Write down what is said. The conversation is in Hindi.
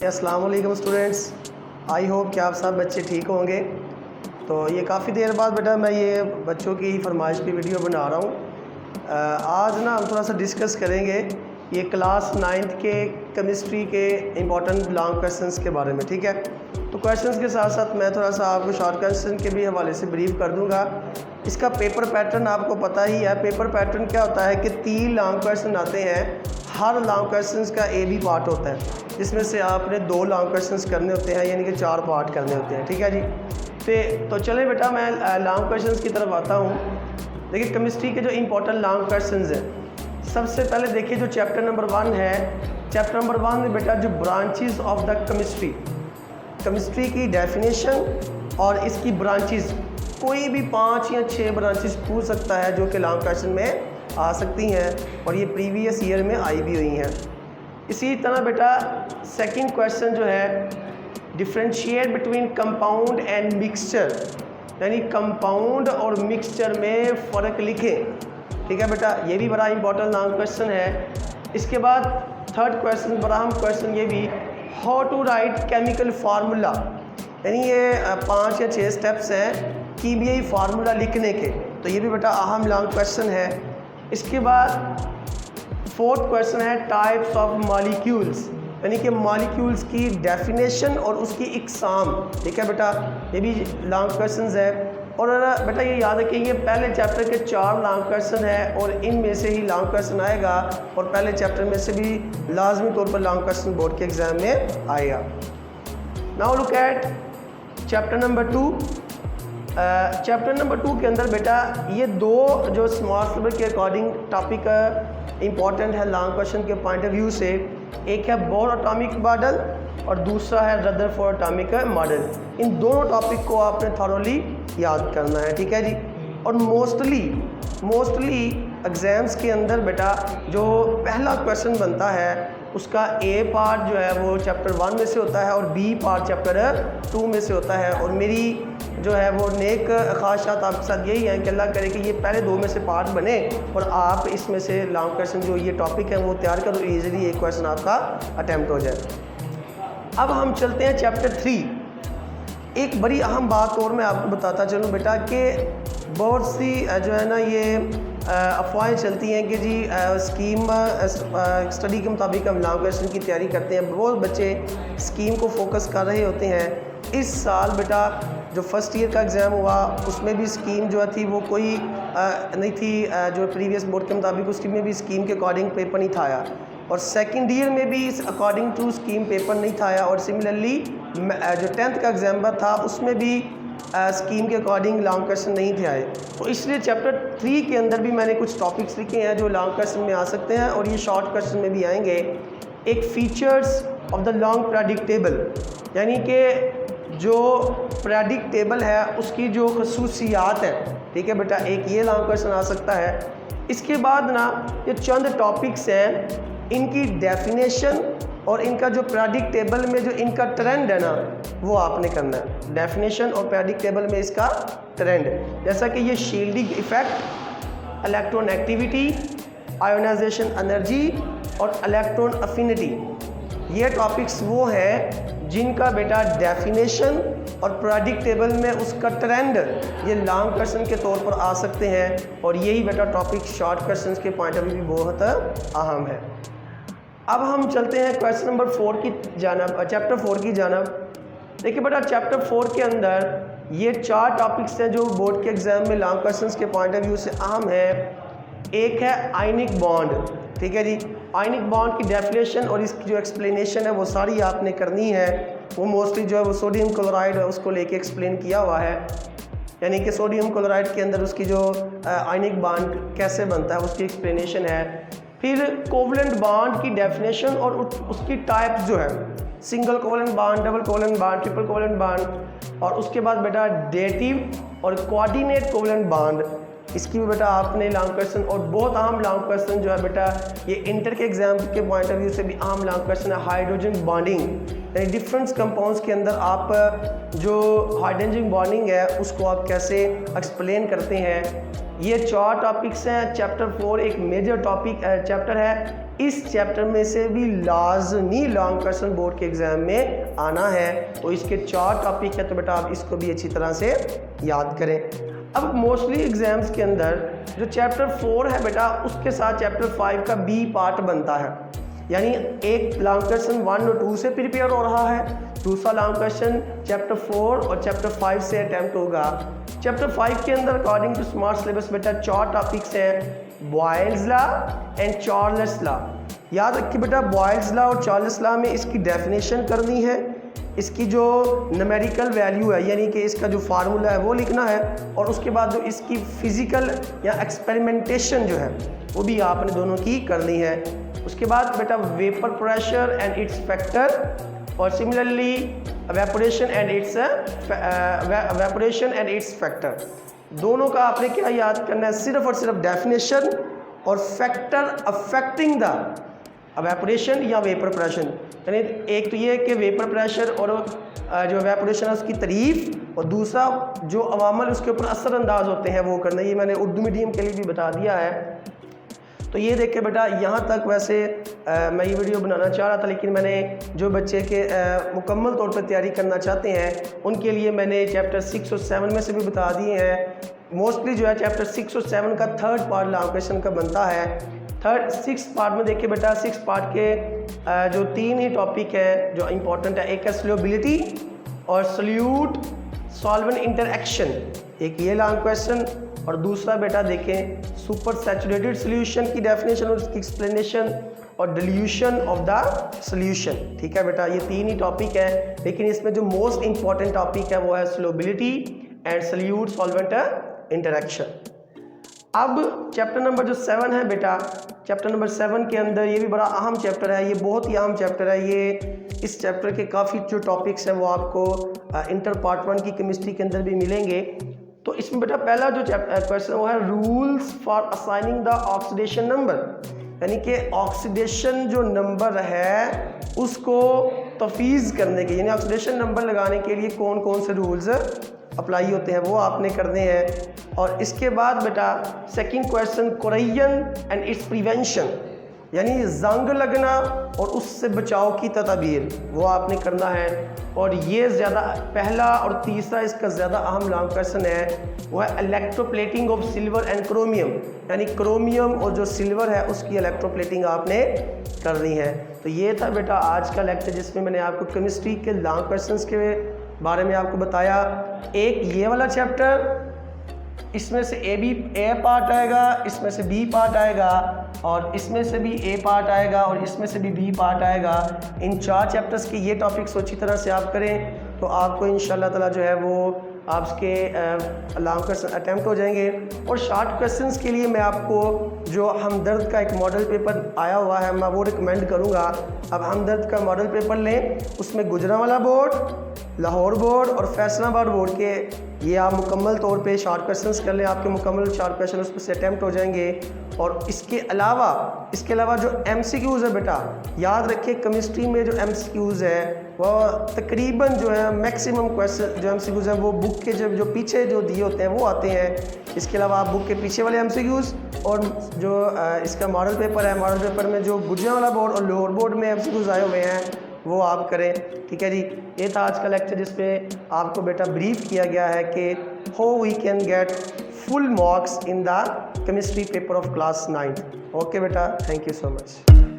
अस्सलाम वालेकुम स्टूडेंट्स, आई होप कि आप सब बच्चे ठीक होंगे। तो ये काफ़ी देर बाद बेटा मैं ये बच्चों की फरमाइश की वीडियो बना रहा हूँ। आज ना हम थोड़ा सा डिस्कस करेंगे ये क्लास 9th के केमिस्ट्री के इम्पोर्टेंट लॉन्ग क्वेश्चंस के बारे में, ठीक है। तो क्वेश्चंस के साथ साथ मैं थोड़ा सा आपको शॉर्ट क्वेश्चन के भी हवाले से ब्रीफ कर दूंगा। इसका पेपर पैटर्न आपको पता ही है। पेपर पैटर्न क्या होता है कि 3 लॉन्ग क्वेश्चन आते हैं। हर लॉन्ग क्वेश्चंस का ए बी पार्ट होता है, जिसमें से आपने 2 लॉन्ग क्वेश्चंस करने होते हैं, यानी कि 4 पार्ट करने होते हैं, ठीक है जी। तो चले बेटा मैं लॉन्ग क्वेश्चंस की तरफ आता हूँ। देखिए केमिस्ट्री के जो इम्पोर्टेंट लॉन्ग क्वेश्चंस हैं, सबसे पहले देखिए जो चैप्टर नंबर 1 है। चैप्टर नंबर 1 में बेटा जो ब्रांचेस ऑफ द केमिस्ट्री की डेफिनेशन और इसकी ब्रांचेस, कोई भी 5 या 6 ब्रांचेस पूछ सकता है जो कि लॉन्ग क्वेश्चन में आ सकती हैं और ये प्रीवियस ईयर में आई भी हुई हैं। इसी तरह बेटा सेकंड क्वेश्चन जो है, differentiate between compound and mixture, यानी कंपाउंड और मिक्सचर में फ़र्क लिखें, ठीक है बेटा। ये भी बड़ा इंपॉर्टेंट लॉन्ग क्वेश्चन है। इसके बाद थर्ड क्वेश्चन, बड़ा अहम क्वेश्चन ये भी, how to write chemical formula, यानी ये 5 या 6 स्टेप्स हैं कीमियाई फार्मूला लिखने के। तो ये भी बेटा अहम लॉन्ग क्वेश्चन है। इसके बाद फोर्थ क्वेश्चन है टाइप्स ऑफ मॉलिक्यूल्स, यानी कि मॉलिक्यूल्स की डेफिनेशन और उसकी इकसाम, ठीक है बेटा। ये भी लॉन्ग क्वेश्चंस है। और बेटा ये याद रखिए पहले चैप्टर के 4 लॉन्ग क्वेश्चन है और इनमें से ही लॉन्ग क्वेश्चन आएगा और पहले चैप्टर में से भी लाजमी तौर पर लॉन्ग क्वेश्चन बोर्ड के एग्ज़ाम में आएगा। Now look at chapter number 2। Chapter number 2 के अंदर बेटा ये 2 जो स्मॉल सिलेबस के अकॉर्डिंग टॉपिक इंपॉर्टेंट है लॉन्ग क्वेश्चन के पॉइंट ऑफ व्यू से। एक है बोर एटॉमिक मॉडल और दूसरा है रदरफोर्ड एटॉमिक मॉडल। इन दोनों टॉपिक को आपने थॉरोली याद करना है, ठीक है जी। और मोस्टली एग्ज़ाम्स के अंदर बेटा जो पहला क्वेश्चन बनता है उसका ए पार्ट जो है वो चैप्टर 1 में से होता है और बी पार्ट चैप्टर 2 में से होता है। और मेरी जो है वो नेक ख्वाहिशात आपके साथ यही है कि अल्लाह करे कि ये पहले 2 में से पार्ट बने और आप इसमें से लॉन्ग क्वेश्चन जो ये टॉपिक है वो तैयार करो, ईजिली एक क्वेश्चन आपका अटैम्प्ट हो जाए। अब हम चलते हैं चैप्टर 3। एक बड़ी अहम बात और मैं आपको बताता चलूँ बेटा कि बहुत सी जो है ना ये अफवाहें चलती हैं कि जी स्कीम स्टडी के मुताबिक हम लॉन्ग क्वेश्चन की तैयारी करते हैं। बहुत बच्चे स्कीम को फोकस कर रहे होते हैं। इस साल बेटा जो फर्स्ट ईयर का एग्ज़ाम हुआ उसमें भी स्कीम जो थी वो कोई नहीं थी, जो प्रीवियस बोर्ड के मुताबिक उसकी में भी स्कीम के अकॉर्डिंग पेपर नहीं था आया। और सेकंड ईयर में भी अकॉर्डिंग टू स्कीम पेपर नहीं था आया। और सिमिलरली जो 10th का एग्ज़ाम था उसमें भी स्कीम के अकॉर्डिंग लॉन्ग क्वेश्चन नहीं थे आए। तो इसलिए चैप्टर 3 के अंदर भी मैंने कुछ टॉपिक्स लिखे हैं जो लॉन्ग क्वेश्चन में आ सकते हैं और ये शॉर्ट क्वेश्चन में भी आएंगे। एक features of the long predictable, यानी कि जो प्रेडिक्टेबल है उसकी जो खसूसियात है, ठीक है बेटा, एक ये लॉन्ग क्वेश्चन आ सकता है। इसके बाद ना ये चंद टॉपिक्स हैं, इनकी डेफिनेशन और इनका जो प्रेडिक्टेबल में जो इनका ट्रेंड है ना वो आपने करना है। डेफिनेशन और प्रेडिक्टेबल में इसका ट्रेंड, जैसा कि ये shielding effect, electron activity, ionization energy और इलेक्ट्रॉन अफिनिटी, ये टॉपिक्स वो हैं जिनका बेटा डेफिनेशन और प्रेडिक्टेबल में उसका ट्रेंड ये लॉन्ग क्वेश्चन के तौर पर आ सकते हैं। और यही बेटा टॉपिक शॉर्ट क्वेश्चन के पॉइंट ऑफ व्यू भी बहुत अहम है। अब हम चलते हैं क्वेश्चन नंबर 4 की जानब, चैप्टर 4 की जानब। देखिए बेटा चैप्टर 4 के अंदर ये 4 टॉपिक्स हैं जो बोर्ड के एग्ज़ाम में लॉन्ग क्वेश्चंस के पॉइंट ऑफ व्यू से अहम है। एक है आयनिक बॉन्ड, ठीक है जी। आयनिक बॉन्ड की डेफिनेशन और इसकी जो एक्सप्लेनेशन है वो सारी आपने करनी है। वो मोस्टली जो है वो सोडियम क्लोराइड है उसको लेके एक्सप्लेन किया हुआ है, यानी कि सोडियम क्लोराइड के अंदर उसकी जो आयनिक बॉन्ड कैसे बनता है उसकी एक्सप्लेनेशन है। फिर कोवलेंट बॉन्ड की डेफिनेशन और उसकी टाइप्स जो है, single covalent bond, double covalent bond, triple covalent bond. और उसके बाद बेटा डेटिव और कोऑर्डिनेट कोवलेंट बॉन्ड, इसकी भी बेटा आपने लॉन्ग क्वेश्चन, और बहुत अहम लॉन्ग क्वेश्चन जो है बेटा ये इंटर के एग्जाम के पॉइंट ऑफ व्यू से भी अहम लॉन्ग क्वेश्चन है हाइड्रोजन बॉन्डिंग, यानी डिफरेंट कंपाउंड्स के अंदर आप जो हाइड्रोजन बॉन्डिंग है उसको आप कैसे एक्सप्लेन करते हैं। ये 4 टॉपिक्स हैं। चैप्टर 4 एक मेजर टॉपिक चैप्टर है। इस चैप्टर में से भी लाजमी लॉन्ग क्वेश्चन बोर्ड के एग्ज़ाम में आना है। तो इसके 4 टॉपिक है, तो बेटा आप इसको भी अच्छी तरह से याद करें। अब मोस्टली एग्ज़ाम्स के अंदर जो चैप्टर 4 है बेटा, उसके साथ चैप्टर 5 का बी पार्ट बनता है, यानी एक लॉन्ग क्वेश्चन 1 और 2 से प्रिपेयर हो रहा है, दूसरा लॉन्ग क्वेश्चन चैप्टर 4 और चैप्टर 5 से अटैम्प्ट होगा। चैप्टर 5 के अंदर अकॉर्डिंग टू स्मार्ट सिलेबस बेटा 4 टॉपिक्स हैं, Boyle's law and Charles law. याद रखिए बेटा, बॉयल्स लॉ और चार्ल्स लॉ में इसकी डेफिनेशन करनी है, इसकी जो न्यूमेरिकल वैल्यू है यानी कि इसका जो फार्मूला है वो लिखना है, और उसके बाद जो इसकी फिज़िकल या एक्सपेरिमेंटेशन जो है वो भी आपने दोनों की करनी है। उसके बाद बेटा vapour pressure and its factor, और similarly evaporation and its factor, दोनों का आपने क्या याद करना है, सिर्फ और सिर्फ डेफिनेशन और फैक्टर अफेक्टिंग द वेपोरेशन या वेपर प्रेशर। यानी एक तो ये कि वेपर प्रेशर और जो वेपोरेशन है उसकी तारीफ, और दूसरा जो अवामल उसके ऊपर असरअंदाज होते हैं वो करना। ये मैंने उर्दू मीडियम के लिए भी बता दिया है। तो ये देखिए बेटा, यहाँ तक वैसे मैं ये वीडियो बनाना चाह रहा था, लेकिन मैंने जो बच्चे के मुकम्मल तौर पर तैयारी करना चाहते हैं उनके लिए मैंने चैप्टर 6 और 7 में से भी बता दिए हैं। मोस्टली जो है चैप्टर 6 और 7 का 3rd पार्ट लॉन्ग क्वेश्चन का बनता है। 6 पार्ट में देखिए बेटा, 6 पार्ट के जो 3 ही टॉपिक है जो इम्पोर्टेंट है, एक है स्लोबिलिटी और सल्यूट सॉल्वेंट इंटरएक्शन, एक ये लॉन्ग क्वेश्चन, और दूसरा बेटा देखें सुपर सैचुरेटेड सोल्यूशन की डेफिनेशन और उसकी एक्सप्लेनेशन, और डिल्यूशन ऑफ द सोल्यूशन। ठीक है बेटा, ये 3 ही टॉपिक है, लेकिन इसमें जो मोस्ट इंपॉर्टेंट टॉपिक है वो है स्लोबिलिटी एंड सल्यूट सॉल्वेंट इंटरएक्शन। अब चैप्टर नंबर जो 7 है बेटा, चैप्टर नंबर 7 के अंदर ये भी बड़ा अहम चैप्टर है, ये बहुत ही अहम चैप्टर है। ये इस चैप्टर के काफ़ी जो टॉपिक्स हैं वो आपको इंटर पार्ट 1 की केमिस्ट्री के अंदर भी मिलेंगे। तो इसमें बेटा पहला जो क्वेश्चन वो है rules for assigning the oxidation number, यानी कि ऑक्सीडेशन जो नंबर है उसको तफवीज़ करने के, यानी ऑक्सीडेशन नंबर लगाने के लिए कौन कौन से रूल्स अप्लाई होते हैं वो आपने करने हैं। और इसके बाद बेटा second question Korean and it's prevention, यानी जंग लगना और उससे बचाव की तदबीर वो आपने करना है। और ये ज़्यादा पहला और तीसरा इसका ज़्यादा अहम लॉन्ग क्वेश्चन है, वो है electroplating of silver and chromium, यानी क्रोमियम और जो सिल्वर है उसकी इलेक्ट्रोप्लेटिंग आपने करनी है। तो ये था बेटा आज का लेक्चर, जिसमें मैंने आपको केमिस्ट्री के लॉन्ग क्वेश्चंस के बारे में आपको बताया। एक ये वाला चैप्टर, इसमें से ए पार्ट आएगा, इसमें से बी पार्ट आएगा, और इसमें से भी ए पार्ट आएगा, और इसमें से भी बी पार्ट आएगा। इन 4 चैप्टर्स के ये टॉपिक्स अच्छी तरह से आप करें तो आपको इंशाल्लाह ताला जो है वो आपके लॉन्ग क्वेश्चन अटैम्प्ट हो जाएंगे। और शॉर्ट क्वेश्चंस के लिए मैं आपको जो हमदर्द का एक मॉडल पेपर आया हुआ है मैं वो रिकमेंड करूँगा। अब हमदर्द का मॉडल पेपर लें, उसमें गुजरांवाला बोर्ड, लाहौर बोर्ड और फैसलाबाद बोर्ड के ये आप मुकम्मल तौर पे शॉर्ट क्वेश्चंस कर लें, आपके मुकम्मल शॉर्ट क्वेश्चन उसमें से अटैम्प्ट हो जाएंगे। और इसके अलावा जो MCQs है बेटा, याद रखिए केमिस्ट्री में जो MCQs है वो तकरीबन जो है मैक्सिमम क्वेश्चन जो MCQs हैं वो बुक के जो पीछे जो दिए होते हैं वो आते हैं। इसके अलावा आप बुक के पीछे वाले MCQs और जो इसका मॉडल पेपर है, मॉडल पेपर में जो गुजरांवाला बोर्ड और लाहौर बोर्ड में MCQs आए हुए हैं वो आप करें। ठीक है जी, ये था आज का लेक्चर जिसमें आपको बेटा ब्रीफ किया गया है कि how we can get full marks in the chemistry paper of class 9। Okay बेटा, थैंक यू सो मच।